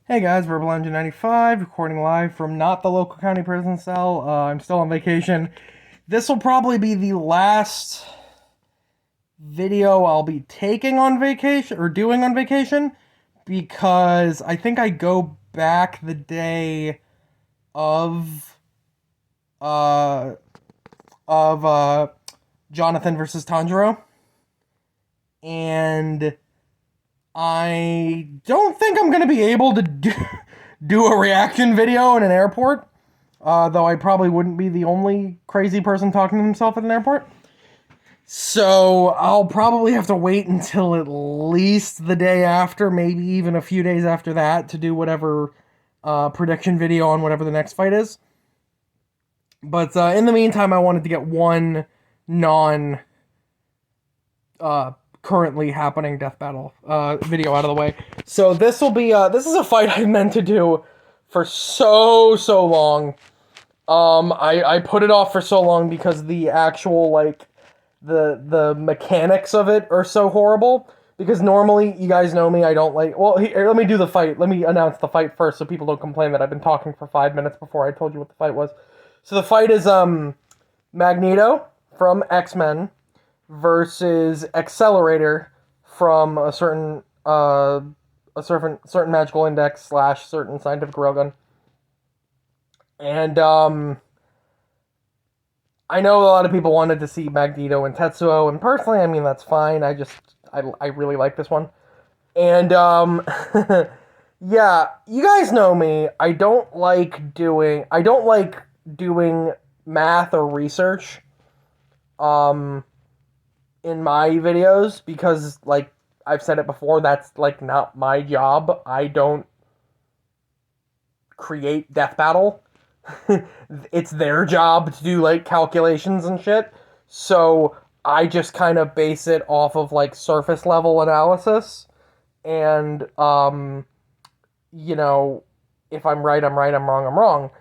Hey guys, Rebel Engine 95, recording live from not the local county prison cell. I'm still on vacation. This will probably be the last video I'll be taking on vacation, or doing on vacation, because I think I go back the day of, uh, of Jonathan versus Tanjiro, and I don't think I'm gonna be able to do a reaction video in an airport. Though I probably wouldn't be the only crazy person talking to himself at an airport. So I'll probably have to wait until at least the day after, maybe even a few days after that, to do whatever prediction video on whatever the next fight is. But in the meantime, I wanted to get one non currently happening death battle video out of the way. So this will be this is a fight I meant to do for so long. I put it off for so long because the actual the mechanics of it are so horrible. Because normally, you guys know me, I don't like. Well, here, let me do the fight. Let me announce the fight first, so people don't complain that I've been talking for 5 minutes before I told you what the fight was. So the fight is Magneto from X-Men versus Accelerator from a certain magical index slash certain scientific railgun. And I know a lot of people wanted to see Magneto and Tetsuo, and personally, I mean that's fine. I really like this one. And yeah, you guys know me. I don't like doing math or research in my videos because like I've said it before, that's like not my job. I don't create Death Battle. It's their job to do like calculations and shit. So I just kind of base it off of like surface level analysis. And you know, if I'm right, I'm right, I'm wrong, I'm wrong.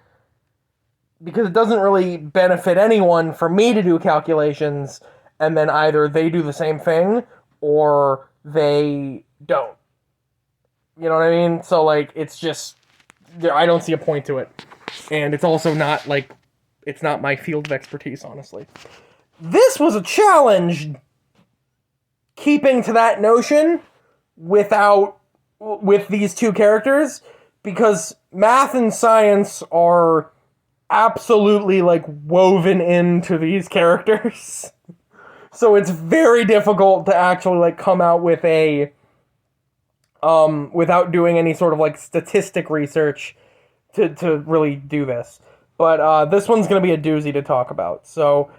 Because it doesn't really benefit anyone for me to do calculations and then either they do the same thing or they don't. You know what I mean? So like it's just I don't see a point to it. And it's also not like it's not my field of expertise, honestly. This was a challenge keeping to that notion with these two characters because math and science are absolutely like woven into these characters. So it's very difficult to actually like come out with a without doing any sort of like statistic research to really do this. But this one's going to be a doozy to talk about. So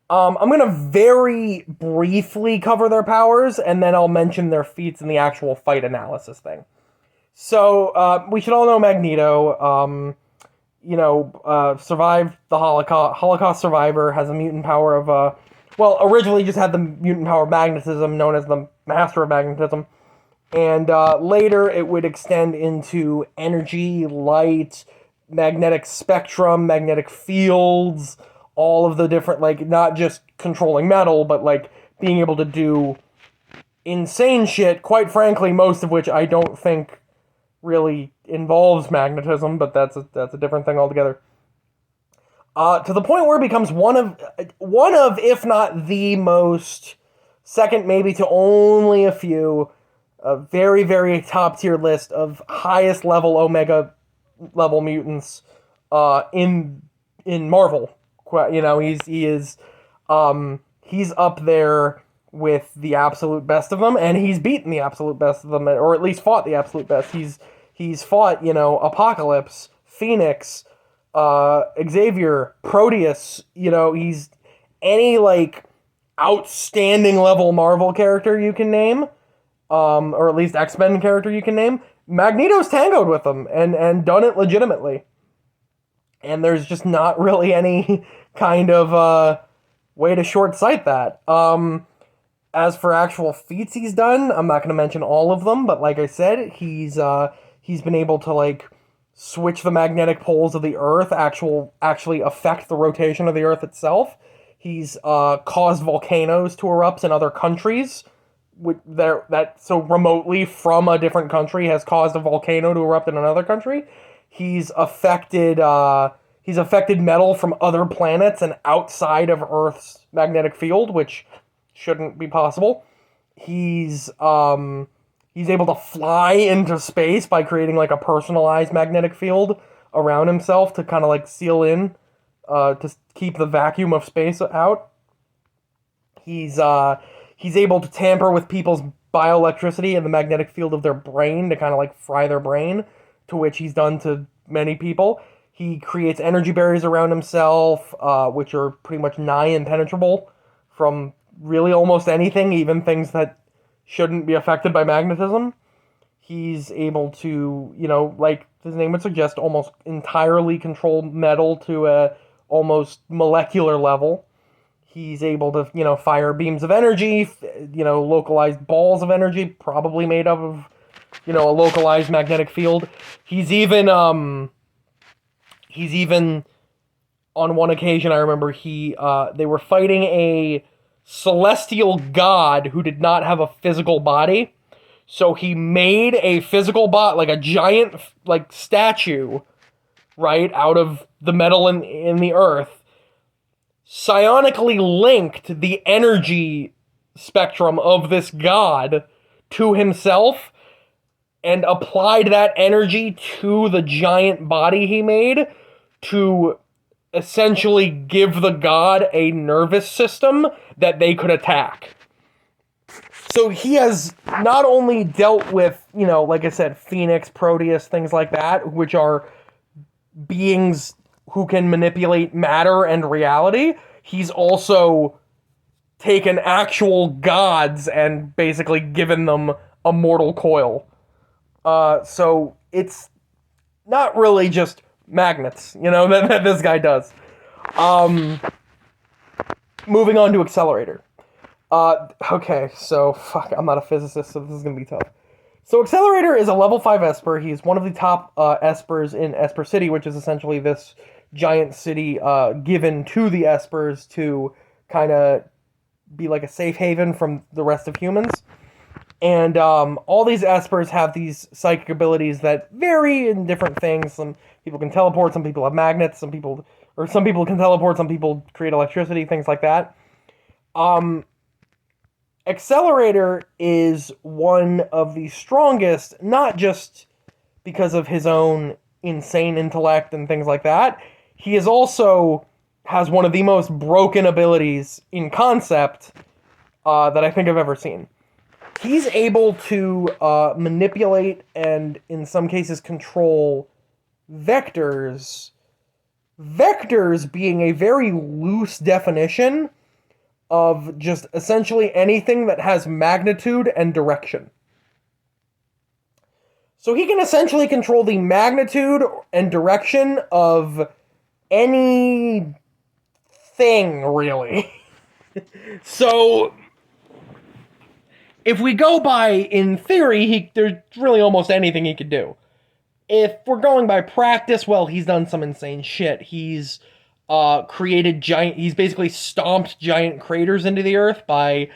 I'm going to very briefly cover their powers, and then I'll mention their feats in the actual fight analysis thing. So we should all know Magneto. Survived the Holocaust. Holocaust survivor, has a mutant power of originally just had the mutant power of magnetism, known as the Master of Magnetism. And later it would extend into energy, light, magnetic spectrum, magnetic fields, all of the different, like, not just controlling metal, but, like, being able to do insane shit, quite frankly, most of which I don't think really involves magnetism, but that's a different thing altogether. To the point where it becomes one of, if not the most, second maybe to only a few, a very, very top tier list of highest level Omega level mutants in Marvel. You know, he's up there with the absolute best of them, and he's beaten the absolute best of them, or at least fought the absolute best. He's fought, Apocalypse, Phoenix, Xavier, Proteus. He's any like outstanding level Marvel character you can name, or at least X-Men character you can name. Magneto's tangoed with them and done it legitimately. And there's just not really any kind of way to short sight that. As for actual feats he's done, I'm not going to mention all of them, but like I said, he's been able to like switch the magnetic poles of the Earth, actually affect the rotation of the Earth itself. He's caused volcanoes to erupt in other countries that so remotely from a different country has caused a volcano to erupt in another country. He's affected metal from other planets and outside of Earth's magnetic field, which shouldn't be possible. He's able to fly into space by creating like a personalized magnetic field around himself to kind of like seal in, to keep the vacuum of space out. He's able to tamper with people's bioelectricity and the magnetic field of their brain to kind of like fry their brain, to which he's done to many people. He creates energy barriers around himself, which are pretty much nigh impenetrable from really almost anything, even things that shouldn't be affected by magnetism. He's able to, like his name would suggest, almost entirely control metal to a almost molecular level. He's able to, fire beams of energy, localized balls of energy, probably made up of, a localized magnetic field. He's even on one occasion, I remember they were fighting a celestial god who did not have a physical body. So he made a physical bot, like a giant, like, statue, right, out of the metal in the earth, psionically linked the energy spectrum of this god to himself, and applied that energy to the giant body he made to essentially give the god a nervous system that they could attack. So he has not only dealt with, like I said, Phoenix, Proteus, things like that, which are beings who can manipulate matter and reality. He's also taken actual gods and basically given them a mortal coil. So it's not really just magnets, that this guy does. Moving on to Accelerator. Okay, so I'm not a physicist, so this is gonna be tough. So Accelerator is a level 5 Esper. He's one of the top Espers in Esper City, which is essentially this giant city given to the Espers to kind of be like a safe haven from the rest of humans. And all these Espers have these psychic abilities that vary in different things. Some people can teleport, some people have magnets, some people can teleport, some people create electricity, things like that. Accelerator is one of the strongest, not just because of his own insane intellect and things like that. He is also has one of the most broken abilities in concept that I think I've ever seen. He's able to manipulate and, in some cases, control vectors. Vectors being a very loose definition of just essentially anything that has magnitude and direction. So he can essentially control the magnitude and direction of anything, really. So if we go by, in theory, there's really almost anything he could do. If we're going by practice, well, he's done some insane shit. He's he's basically stomped giant craters into the earth by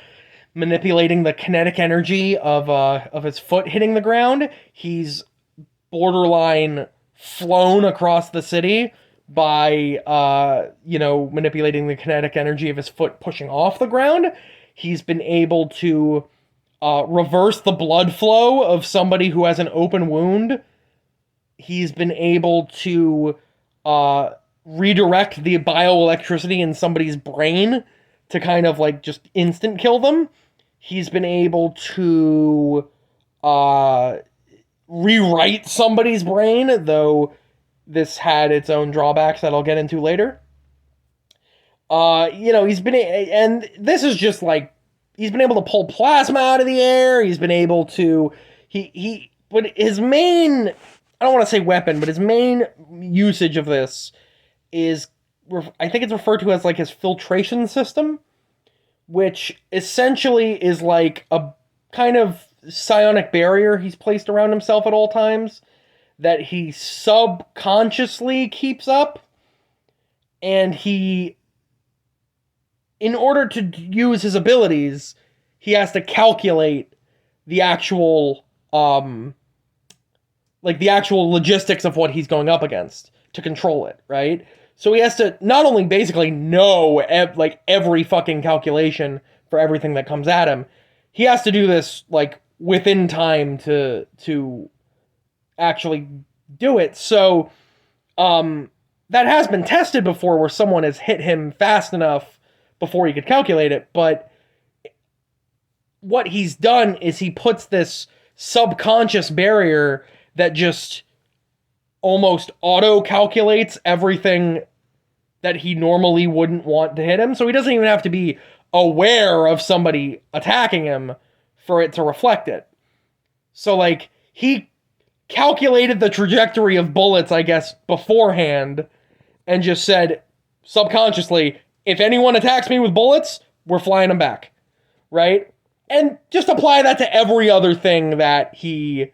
manipulating the kinetic energy of his foot hitting the ground. He's borderline flown across the city by, manipulating the kinetic energy of his foot pushing off the ground. He's been able to reverse the blood flow of somebody who has an open wound. He's been able to redirect the bioelectricity in somebody's brain to kind of like just instant kill them. He's been able to rewrite somebody's brain, though this had its own drawbacks that I'll get into later. He's been, and this is just like, he's been able to pull plasma out of the air. He's been able to, but his main, I don't want to say weapon, but his main usage of this is, I think it's referred to as like his filtration system, which essentially is like a kind of psionic barrier he's placed around himself at all times that he subconsciously keeps up. And in order to use his abilities, he has to calculate the actual, the actual logistics of what he's going up against to control it, right? So he has to not only basically know, every fucking calculation for everything that comes at him, he has to do this, within time to actually do it. So, that has been tested before where someone has hit him fast enough before he could calculate it, but what he's done is he puts this subconscious barrier that just almost auto-calculates everything that he normally wouldn't want to hit him, so he doesn't even have to be aware of somebody attacking him for it to reflect it. So, he calculated the trajectory of bullets, I guess, beforehand, and just said, subconsciously, if anyone attacks me with bullets, we're flying them back, right? And just apply that to every other thing that he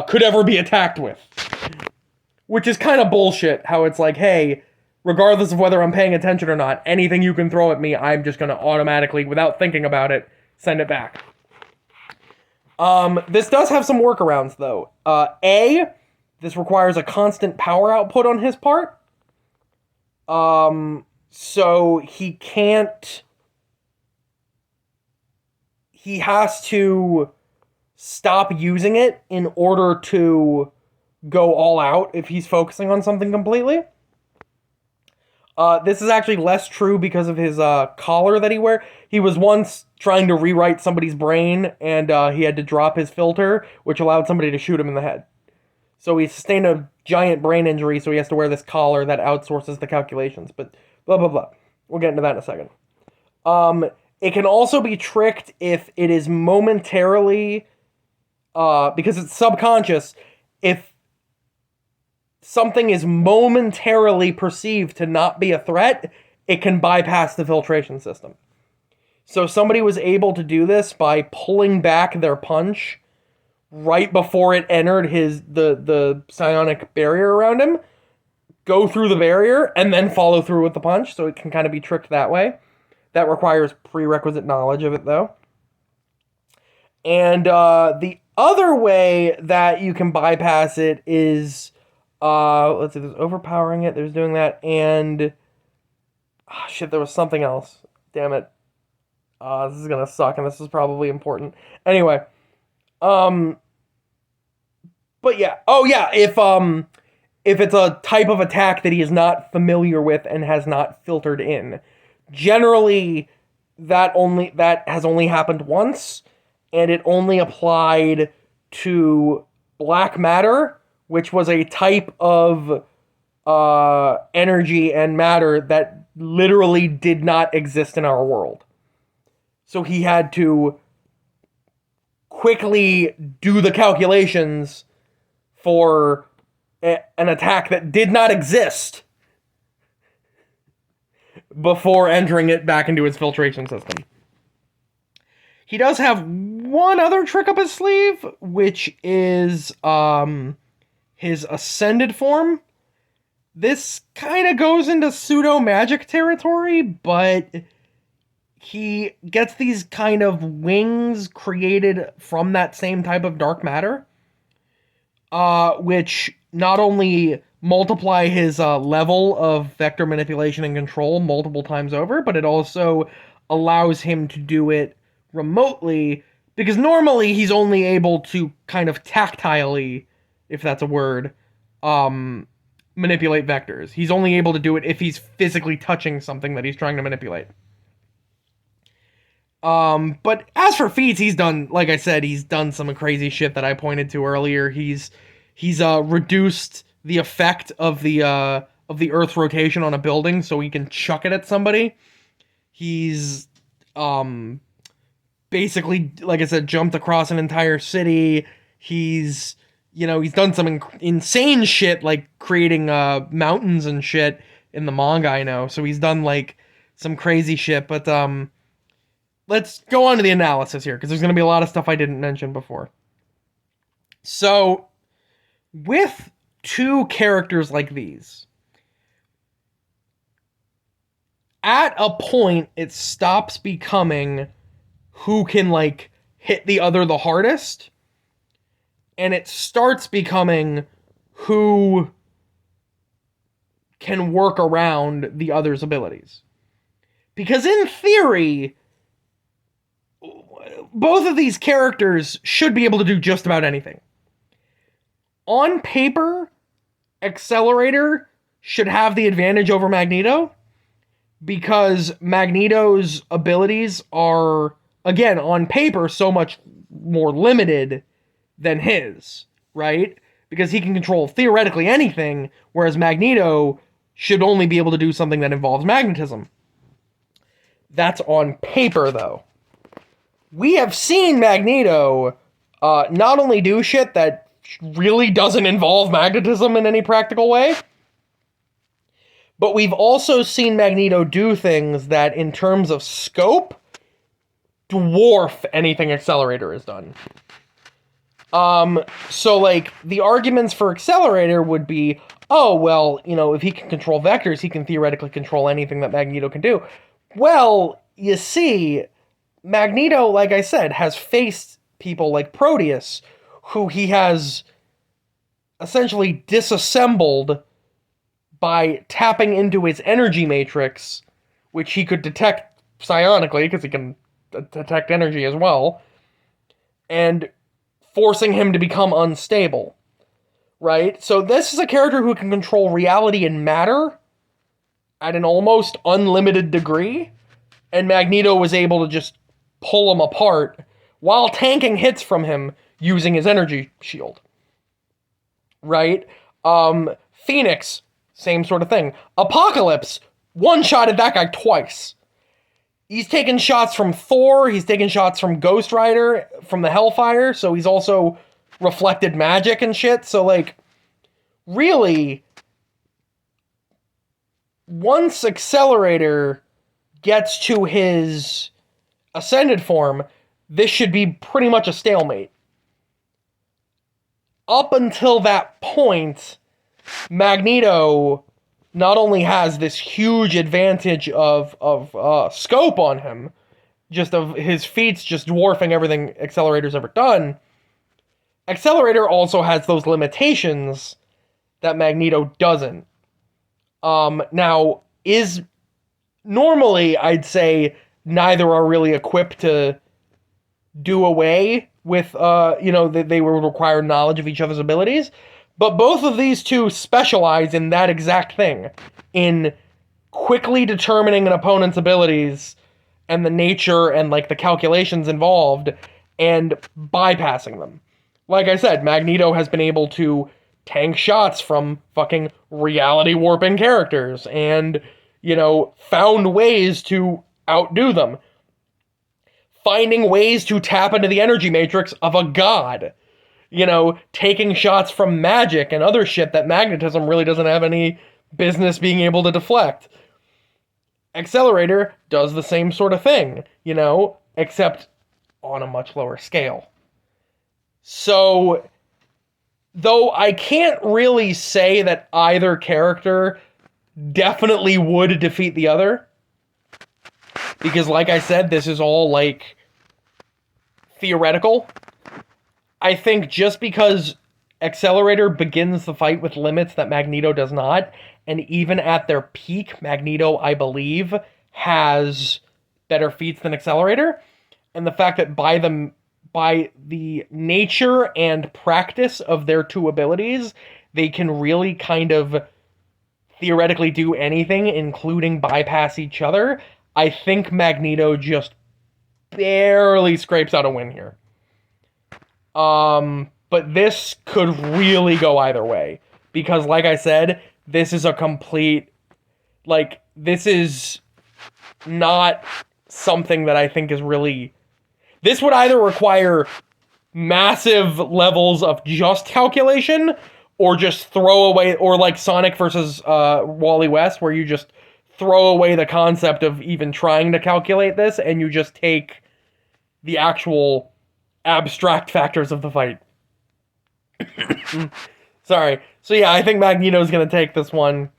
could ever be attacked with. Which is kind of bullshit, how it's like, hey, regardless of whether I'm paying attention or not, anything you can throw at me, I'm just going to automatically, without thinking about it, send it back. This does have some workarounds, though. This requires a constant power output on his part. So he can't... He has to stop using it in order to go all out if he's focusing on something completely. This is actually less true because of his collar that he wears. He was once trying to rewrite somebody's brain, and he had to drop his filter, which allowed somebody to shoot him in the head. So he sustained a giant brain injury, so he has to wear this collar that outsources the calculations. But blah, blah, blah. We'll get into that in a second. It can also be tricked if it is momentarily, because it's subconscious, if something is momentarily perceived to not be a threat, it can bypass the filtration system. So somebody was able to do this by pulling back their punch right before it entered the psionic barrier around him, go through the barrier, and then follow through with the punch, so it can kind of be tricked that way. That requires prerequisite knowledge of it, though. And the other way that you can bypass it is... let's see, there's overpowering it, there's doing that, and... there was something else. Damn it. This is gonna suck, and this is probably important. Anyway. But yeah. Oh, yeah, if it's a type of attack that he is not familiar with and has not filtered in. Generally, that has only happened once, and it only applied to black matter, which was a type of energy and matter that literally did not exist in our world. So he had to quickly do the calculations for an attack that did not exist before entering it back into his filtration system. He does have one other trick up his sleeve, which is his ascended form. This kind of goes into pseudo-magic territory, but he gets these kind of wings created from that same type of dark matter, which not only multiply his level of vector manipulation and control multiple times over, but it also allows him to do it remotely, because normally he's only able to kind of tactilely, if that's a word, manipulate vectors. He's only able to do it if he's physically touching something that he's trying to manipulate. But as for feats, he's done, like I said, he's done some crazy shit that I pointed to earlier. He's reduced the effect of the Earth's rotation on a building so he can chuck it at somebody. He's basically, like I said, jumped across an entire city. He's done some insane shit, like creating mountains and shit in the manga, I know. So he's done some crazy shit, but let's go on to the analysis here, because there's going to be a lot of stuff I didn't mention before. So, with two characters like these, at a point, it stops becoming who can, like, hit the other the hardest. And it starts becoming who can work around the other's abilities. Because in theory, both of these characters should be able to do just about anything. On paper, Accelerator should have the advantage over Magneto, because Magneto's abilities are, again, on paper, so much more limited than his, right? Because he can control theoretically anything, whereas Magneto should only be able to do something that involves magnetism. That's on paper, though. We have seen Magneto not only do shit that really doesn't involve magnetism in any practical way, but we've also seen Magneto do things that, in terms of scope, dwarf anything Accelerator has done. So, like, the arguments for Accelerator would be, oh, well, you know, if he can control vectors, he can theoretically control anything that Magneto can do. Well, you see, Magneto, like I said, has faced people like Proteus, who he has essentially disassembled by tapping into his energy matrix, which he could detect psionically, because he can detect energy as well, and forcing him to become unstable, right? So this is a character who can control reality and matter at an almost unlimited degree, and Magneto was able to just pull him apart while tanking hits from him using his energy shield, right? Phoenix, same sort of thing. Apocalypse, one-shotted that guy twice. He's taken shots from Thor, he's taken shots from Ghost Rider, from the Hellfire, so he's also reflected magic and shit. So, like, really, once Accelerator gets to his ascended form, this should be pretty much a stalemate. Up until that point, Magneto not only has this huge advantage of scope on him, just of his feats just dwarfing everything Accelerator's ever done, Accelerator also has those limitations that Magneto doesn't. Now, normally, I'd say neither are really equipped to do away with, they would require knowledge of each other's abilities. But both of these two specialize in that exact thing, in quickly determining an opponent's abilities and the nature and, like, the calculations involved and bypassing them. Like I said, Magneto has been able to tank shots from fucking reality warping characters and, found ways to outdo them. Finding ways to tap into the energy matrix of a god. Taking shots from magic and other shit that magnetism really doesn't have any business being able to deflect. Accelerator does the same sort of thing, except on a much lower scale. So, though I can't really say that either character definitely would defeat the other, because like I said, this is all, like, theoretical. I think just because Accelerator begins the fight with limits that Magneto does not, and even at their peak, Magneto, I believe, has better feats than Accelerator, and the fact that by the nature and practice of their two abilities, they can really kind of theoretically do anything, including bypass each other, I think Magneto just barely scrapes out a win here. But this could really go either way. Because, like I said, this is a complete... this is not something that I think is really... This would either require massive levels of just calculation, or just throw away... Or like Sonic versus Wally West, where you just throw away the concept of even trying to calculate this, and you just take the actual abstract factors of the fight. Sorry. So yeah, I think Magneto's gonna take this one.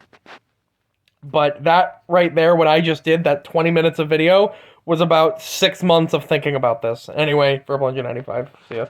But that right there, what I just did, that 20 minutes of video, was about 6 months of thinking about this. Anyway, Purple Engine 95. See ya.